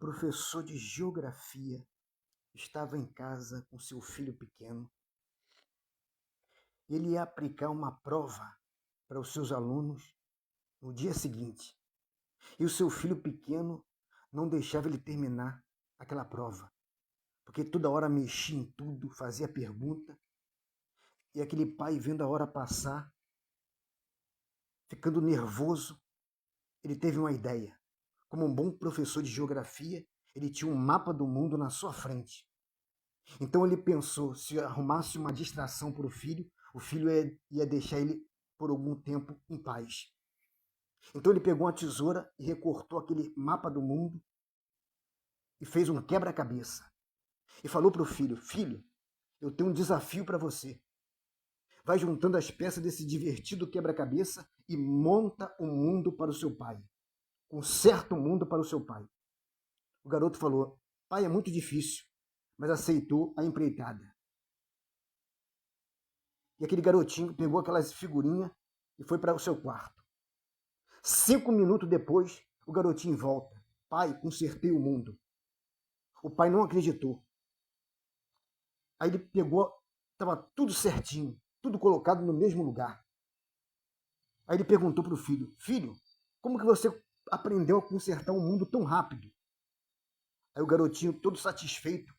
professor de geografia estava em casa com seu filho pequeno. Ele ia aplicar uma prova para os seus alunos no dia seguinte. E o seu filho pequeno não deixava ele terminar aquela prova, porque toda hora mexia em tudo, fazia pergunta. E aquele pai, vendo a hora passar, ficando nervoso, ele teve uma ideia. Como um bom professor de geografia, ele tinha um mapa do mundo na sua frente. Então ele pensou, se arrumasse uma distração para o filho ia deixar ele por algum tempo em paz. Então ele pegou uma tesoura e recortou aquele mapa do mundo e fez um quebra-cabeça. E falou para o filho, filho, eu tenho um desafio para você. Vai juntando as peças desse divertido quebra-cabeça e monta um mundo para o seu pai. Conserta o mundo para o seu pai. O garoto falou, pai, é muito difícil, mas aceitou a empreitada. E aquele garotinho pegou aquelas figurinhas e foi para o seu quarto. 5 minutos depois, o garotinho volta. Pai, consertei o mundo. O pai não acreditou. Aí ele pegou, estava tudo certinho, tudo colocado no mesmo lugar. Aí ele perguntou para o filho, filho, como que você aprendeu a consertar um mundo tão rápido? Aí o garotinho, todo satisfeito,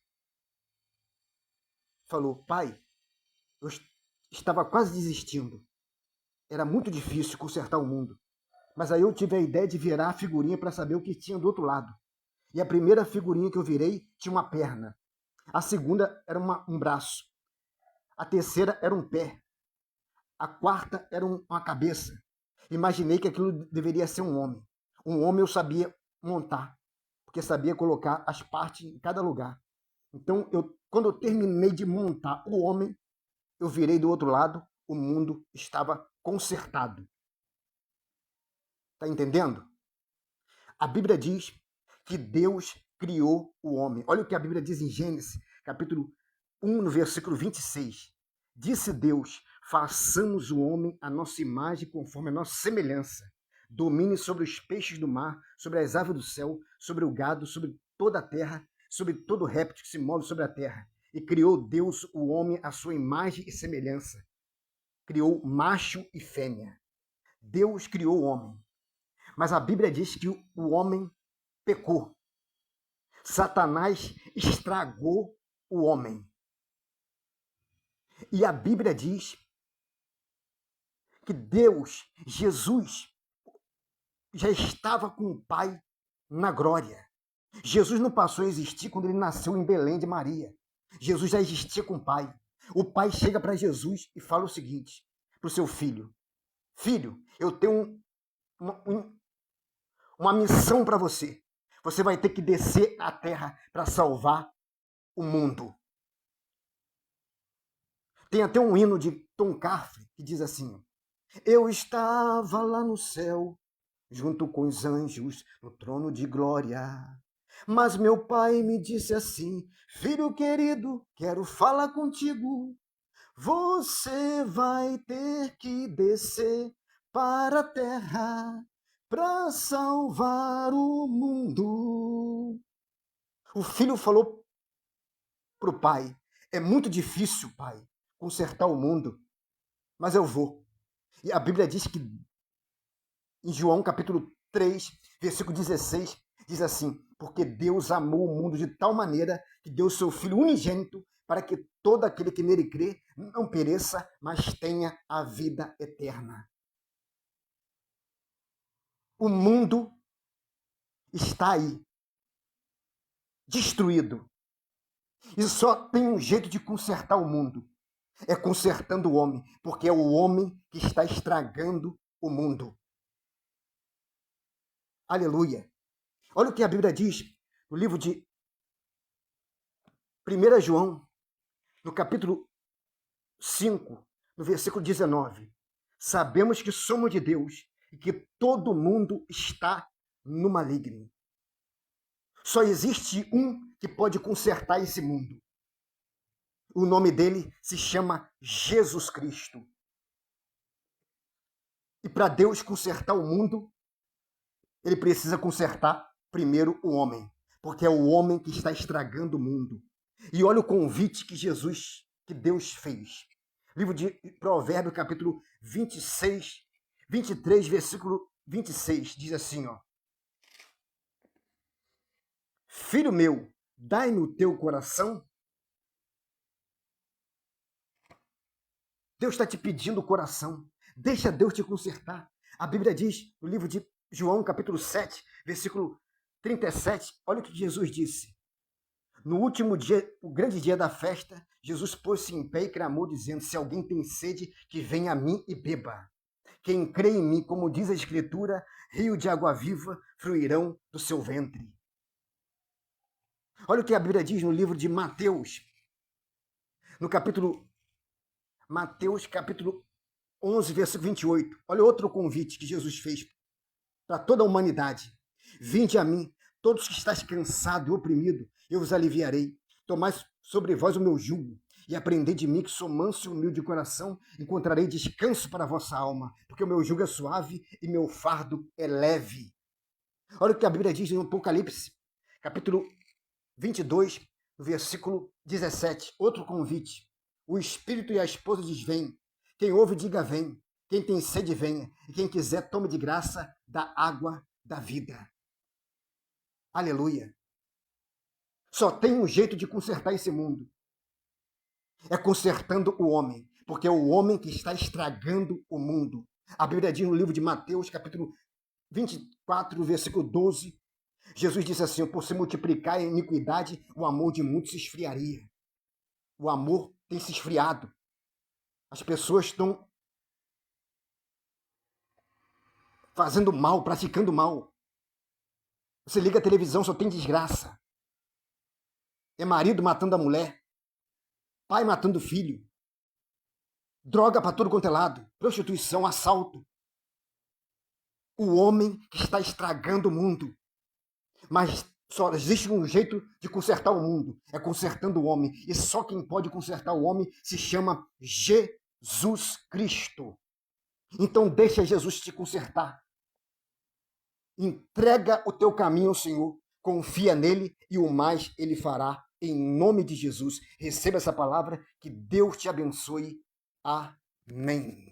falou, pai, eu estava quase desistindo. Era muito difícil consertar o mundo. Mas aí eu tive a ideia de virar a figurinha para saber o que tinha do outro lado. E a primeira figurinha que eu virei tinha uma perna. A segunda era um braço. A terceira era um pé. A quarta era uma cabeça. Imaginei que aquilo deveria ser um homem. Um homem eu sabia montar, porque sabia colocar as partes em cada lugar. Então, quando eu terminei de montar o homem, eu virei do outro lado, o mundo estava consertado. Está entendendo? A Bíblia diz que Deus criou o homem. Olha o que a Bíblia diz em Gênesis, capítulo 1, no versículo 26. Disse Deus, façamos o homem à nossa imagem, conforme a nossa semelhança. Domine sobre os peixes do mar, sobre as aves do céu, sobre o gado, sobre toda a terra, sobre todo réptil que se move sobre a terra. E criou Deus o homem à sua imagem e semelhança. Criou macho e fêmea. Deus criou o homem. Mas a Bíblia diz que o homem pecou. Satanás estragou o homem. E a Bíblia diz que Deus, Jesus, já estava com o Pai na glória. Jesus não passou a existir quando ele nasceu em Belém de Maria. Jesus já existia com o Pai. O Pai chega para Jesus e fala o seguinte para o seu filho. Filho, eu tenho uma missão para você. Você vai ter que descer à terra para salvar o mundo. Tem até um hino de Tom Carver que diz assim: eu estava lá no céu, junto com os anjos, no trono de glória. Mas meu pai me disse assim: filho querido, quero falar contigo. Você vai ter que descer para a terra para salvar o mundo. O filho falou para o pai: é muito difícil, pai, consertar o mundo, mas eu vou. E a Bíblia diz que em João capítulo 3, versículo 16, diz assim: porque Deus amou o mundo de tal maneira que deu seu Filho unigênito para que todo aquele que nele crê não pereça, mas tenha a vida eterna. O mundo está aí, destruído. E só tem um jeito de consertar o mundo. É consertando o homem, porque é o homem que está estragando o mundo. Aleluia. Olha o que a Bíblia diz no livro de 1 João, no capítulo 5, no versículo 19. Sabemos que somos de Deus e que todo mundo está no maligno. Só existe um que pode consertar esse mundo. O nome dele se chama Jesus Cristo. E para Deus consertar o mundo, ele precisa consertar primeiro o homem. porque é o homem que está estragando o mundo. E olha o convite que Deus fez. Livro de Provérbios, capítulo 23, versículo 26, diz assim, ó. Filho meu, dai-me o teu coração. Deus está te pedindo o coração. Deixa Deus te consertar. A Bíblia diz, no livro de João, capítulo 7, versículo 37, olha o que Jesus disse. No último dia, o grande dia da festa, Jesus pôs-se em pé e clamou, dizendo, se alguém tem sede, que venha a mim e beba. Quem crê em mim, como diz a Escritura, rio de água viva fluirão do seu ventre. Olha o que a Bíblia diz no livro de Mateus, no Mateus, capítulo 11, versículo 28. Olha outro convite que Jesus fez para toda a humanidade. Vinde a mim, todos que estáis cansados e oprimidos, eu vos aliviarei. Tomai sobre vós o meu jugo e aprendei de mim, que sou manso e humilde de coração, encontrarei descanso para a vossa alma, porque o meu jugo é suave e meu fardo é leve. Olha o que a Bíblia diz no Apocalipse, capítulo 22, versículo 17. Outro convite. O Espírito e a esposa diz, vem. Quem ouve, diga, vem. Quem tem sede, venha. E quem quiser, tome de graça da água da vida. Aleluia. Só tem um jeito de consertar esse mundo. É consertando o homem. Porque é o homem que está estragando o mundo. A Bíblia diz no livro de Mateus, capítulo 24, versículo 12. Jesus disse assim, por se multiplicar a iniquidade, o amor de muitos se esfriaria. O amor tem se esfriado. As pessoas estão fazendo mal, praticando mal. Você liga a televisão, só tem desgraça. É marido matando a mulher, pai matando o filho, droga para todo quanto é lado, prostituição, assalto. O homem que está estragando o mundo. Mas só existe um jeito de consertar o mundo, é consertando o homem. E só quem pode consertar o homem se chama Jesus Cristo. Então deixa Jesus te consertar. Entrega o teu caminho ao Senhor, confia nele e o mais ele fará. Em nome de Jesus, receba essa palavra, que Deus te abençoe. Amém.